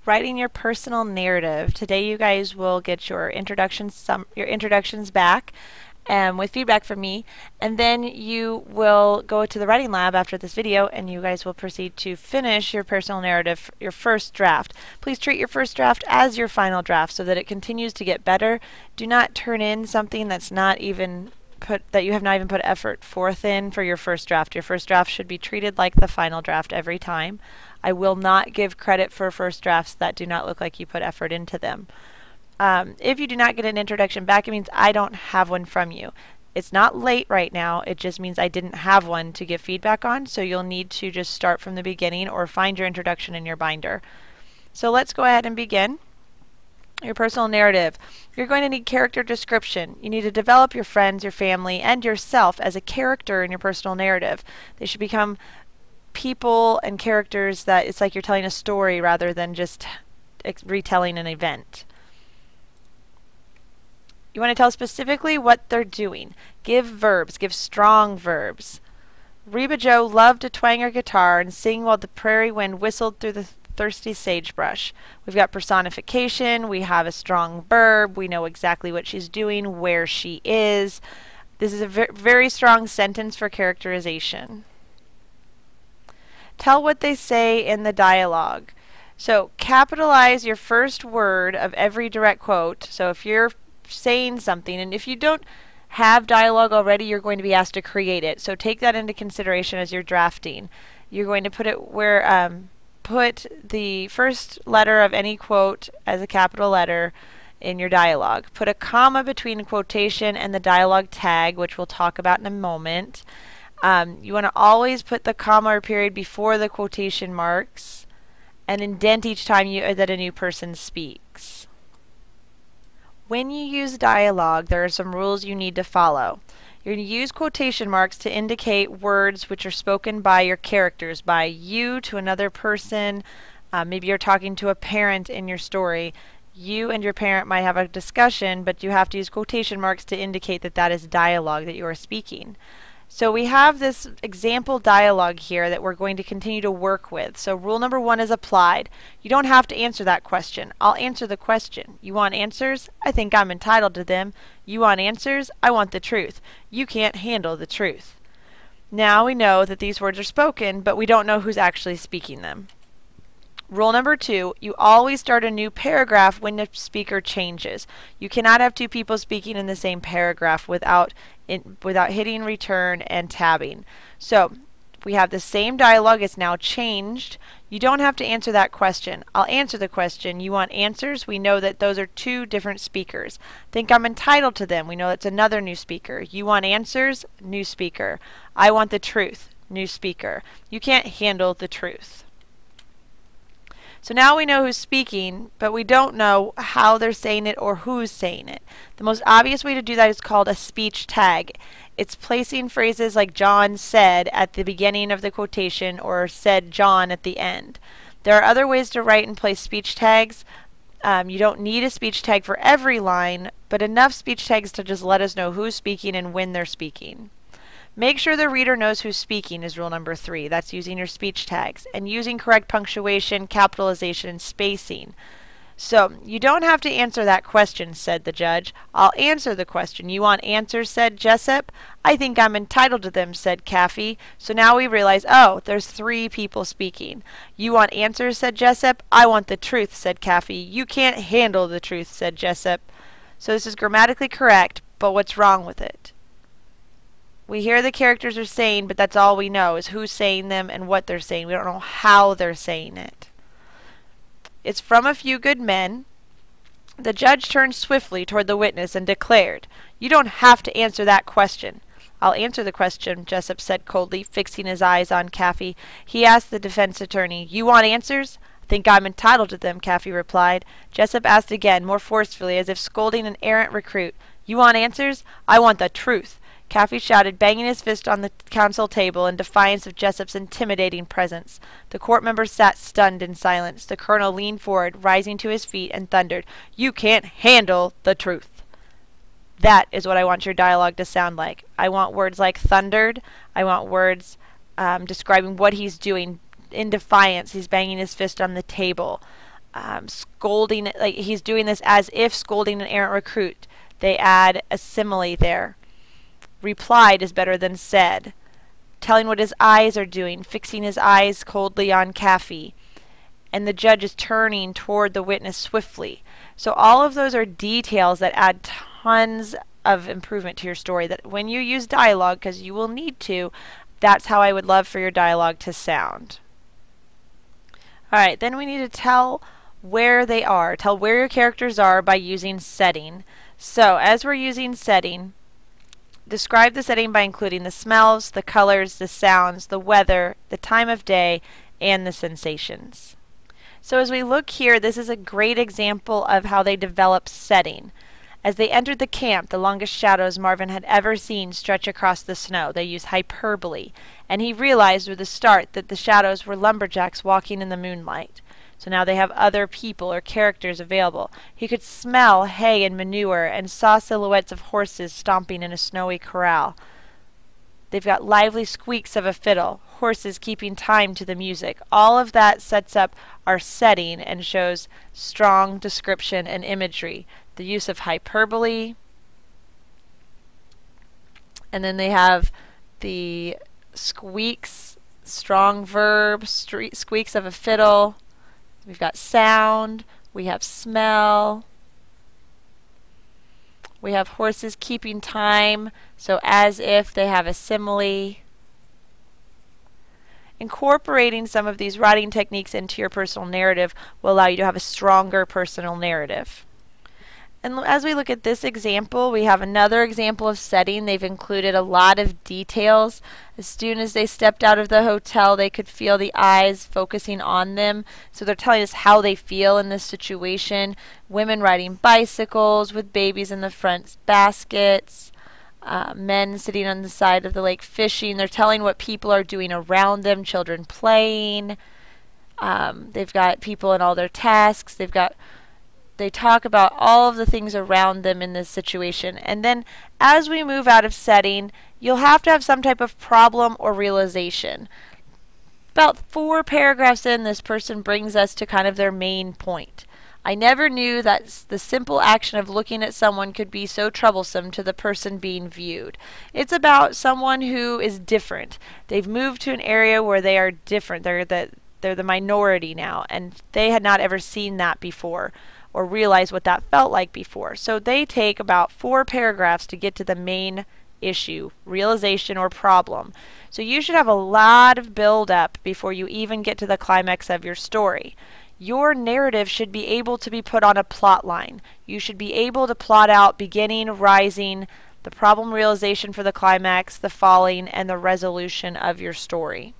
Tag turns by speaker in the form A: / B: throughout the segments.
A: writing your personal narrative. Today you guys will get your introductions back with feedback from me, and then you will go to the writing lab after this video and you guys will proceed to finish your personal narrative, your first draft. Please treat your first draft as your final draft so that it continues to get better. Do not turn in something that you have not even put effort forth in for your first draft. Your first draft should be treated like the final draft every time. I will not give credit for first drafts that do not look like you put effort into them. If you do not get an introduction back, it means I don't have one from you. It's not late right now, it just means I didn't have one to give feedback on, so you'll need to just start from the beginning or find your introduction in your binder. So let's go ahead and begin. Your personal narrative. You're going to need character description. You need to develop your friends, your family, and yourself as a character in your personal narrative. They should become people and characters that it's like you're telling a story rather than just retelling an event. You want to tell specifically what they're doing. Give verbs. Give strong verbs. Reba Joe loved to twang her guitar and sing while the prairie wind whistled through the thirsty sagebrush. We've got personification. We have a strong verb. We know exactly what she's doing, where she is. This is a very strong sentence for characterization. Tell what they say in the dialogue. So capitalize your first word of every direct quote. So if you're saying something, and if you don't have dialogue already, you're going to be asked to create it. So take that into consideration as you're drafting. You're going to put it where put the first letter of any quote as a capital letter in your dialogue. Put a comma between a quotation and the dialogue tag, which we'll talk about in a moment. You want to always put the comma or period before the quotation marks and indent each time that a new person speaks. When you use dialogue, there are some rules you need to follow. You're going to use quotation marks to indicate words which are spoken by your characters, by you to another person. Maybe you're talking to a parent in your story. You and your parent might have a discussion, but you have to use quotation marks to indicate that that is dialogue that you are speaking. So we have this example dialogue here that we're going to continue to work with. So rule number 1 is applied. You don't have to answer that question. I'll answer the question. You want answers? I think I'm entitled to them. You want answers? I want the truth. You can't handle the truth. Now we know that these words are spoken, but we don't know who's actually speaking them. Rule number 2, you always start a new paragraph when the speaker changes. You cannot have two people speaking in the same paragraph without hitting return and tabbing. So we have the same dialogue, it's now changed. You don't have to answer that question. I'll answer the question. You want answers? We know that those are two different speakers. Think I'm entitled to them. We know that's another new speaker. You want answers? New speaker. I want the truth. New speaker. You can't handle the truth. So now we know who's speaking, but we don't know how they're saying it or who's saying it. The most obvious way to do that is called a speech tag. It's placing phrases like John said at the beginning of the quotation or said John at the end. There are other ways to write and place speech tags. You don't need a speech tag for every line, but enough speech tags to just let us know who's speaking and when they're speaking. Make sure the reader knows who's speaking is rule number 3. That's using your speech tags and using correct punctuation, capitalization, and spacing. So you don't have to answer that question, said the judge. I'll answer the question. You want answers, said Jessup. I think I'm entitled to them, said Kaffee. So now we realize, oh, there's 3 people speaking. You want answers, said Jessup. I want the truth, said Kaffee. You can't handle the truth, said Jessup. So this is grammatically correct, but what's wrong with it? We hear the characters are saying, but that's all we know is who's saying them and what they're saying. We don't know how they're saying it. It's from A Few Good Men. The judge turned swiftly toward the witness and declared, "You don't have to answer that question." "I'll answer the question," Jessup said coldly, fixing his eyes on Kaffee. He asked the defense attorney, "You want answers?" "I think I'm entitled to them," Kaffee replied. Jessup asked again, more forcefully, as if scolding an errant recruit, "You want answers?" "I want the truth," Kaffee shouted, banging his fist on the counsel table in defiance of Jessup's intimidating presence. The court members sat stunned in silence. The colonel leaned forward, rising to his feet, and thundered, "You can't handle the truth." That is what I want your dialogue to sound like. I want words like thundered. I want words describing what he's doing in defiance. He's banging his fist on the table. scolding, like he's doing this as if scolding an errant recruit. They add a simile there. Replied is better than said. Telling what his eyes are doing, fixing his eyes coldly on Kaffee. And the judge is turning toward the witness swiftly. So all of those are details that add tons of improvement to your story, that when you use dialogue, because you will need to, that's how I would love for your dialogue to sound. Alright, then we need to tell where they are. Tell where your characters are by using setting. So as we're using setting, describe the setting by including the smells, the colors, the sounds, the weather, the time of day, and the sensations. So as we look here, this is a great example of how they develop setting. As they entered the camp, the longest shadows Marvin had ever seen stretch across the snow. They used hyperbole, and he realized with the start that the shadows were lumberjacks walking in the moonlight. So now they have other people or characters available. He could smell hay and manure and saw silhouettes of horses stomping in a snowy corral. They've got lively squeaks of a fiddle, horses keeping time to the music. All of that sets up our setting and shows strong description and imagery. The use of hyperbole, and then they have the squeaks, strong verb, squeaks of a fiddle. We've got sound, we have smell, we have horses keeping time, so as if they have a simile. Incorporating some of these writing techniques into your personal narrative will allow you to have a stronger personal narrative. And as we look at this example, we have another example of setting. They've included a lot of details. As soon as they stepped out of the hotel, they could feel the eyes focusing on them. So they're telling us how they feel in this situation. Women riding bicycles with babies in the front baskets. Men sitting on the side of the lake fishing. They're telling what people are doing around them. Children playing. They've got people in all their tasks. They talk about all of the things around them in this situation. And then as we move out of setting, you'll have to have some type of problem or realization. About 4 paragraphs in, this person brings us to kind of their main point. I never knew that the simple action of looking at someone could be so troublesome to the person being viewed. It's about someone who is different. They've moved to an area where they are different. They're the minority now, and they had not ever seen that before or realize what that felt like before. So they take about 4 paragraphs to get to the main issue, realization or problem. So you should have a lot of build up before you even get to the climax of your story. Your narrative should be able to be put on a plot line. You should be able to plot out beginning, rising, the problem realization for the climax, the falling, and the resolution of your story.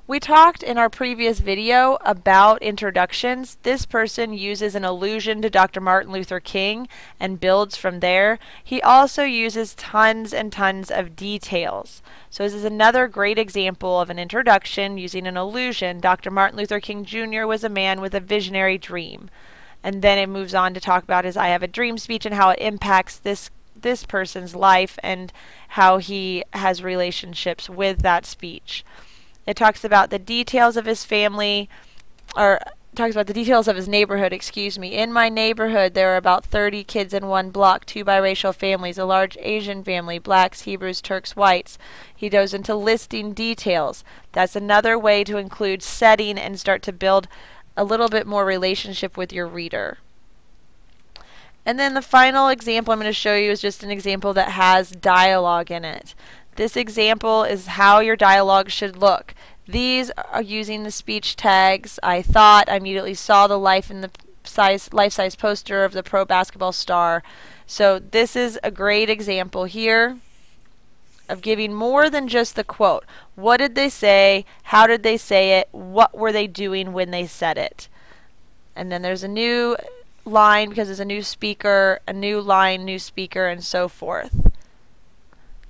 A: We talked in our previous video about introductions. This person uses an allusion to Dr. Martin Luther King and builds from there. He also uses tons and tons of details. So this is another great example of an introduction using an allusion. Dr. Martin Luther King Jr. was a man with a visionary dream. And then it moves on to talk about his I Have a Dream speech and how it impacts this person's life and how he has relationships with that speech. It talks about the details of his family, or talks about the details of his neighborhood, excuse me. In my neighborhood, there are about 30 kids in one block, 2 biracial families, a large Asian family, blacks, Hebrews, Turks, whites. He goes into listing details. That's another way to include setting and start to build a little bit more relationship with your reader. And then the final example I'm going to show you is just an example that has dialogue in it. This example is how your dialogue should look. These are using the speech tags. I thought, I immediately saw the life-size poster of the pro basketball star. So this is a great example here of giving more than just the quote. What did they say? How did they say it? What were they doing when they said it? And then there's a new line because there's a new speaker, a new line, new speaker, and so forth.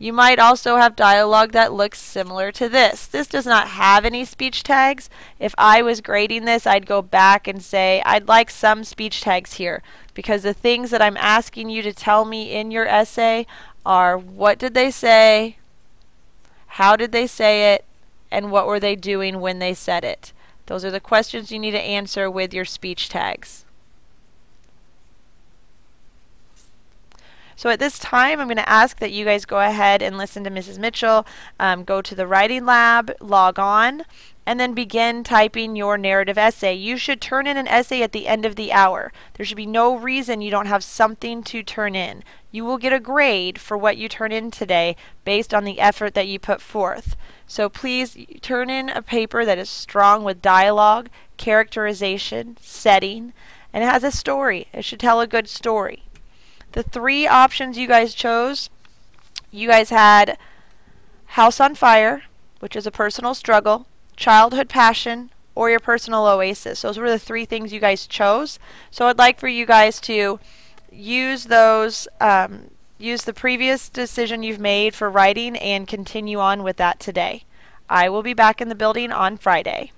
A: You might also have dialogue that looks similar to this. This does not have any speech tags. If I was grading this, I'd go back and say, I'd like some speech tags here, because the things that I'm asking you to tell me in your essay are what did they say, how did they say it, and what were they doing when they said it. Those are the questions you need to answer with your speech tags. So at this time, I'm going to ask that you guys go ahead and listen to Mrs. Mitchell, go to the writing lab, log on, and then begin typing your narrative essay. You should turn in an essay at the end of the hour. There should be no reason you don't have something to turn in. You will get a grade for what you turn in today based on the effort that you put forth. So please turn in a paper that is strong with dialogue, characterization, setting, and it has a story. It should tell a good story. The 3 options you guys chose, you guys had House on Fire, which is a personal struggle, childhood passion, or your personal oasis. Those were the 3 things you guys chose. So I'd like for you guys to use those, use the previous decision you've made for writing and continue on with that today. I will be back in the building on Friday.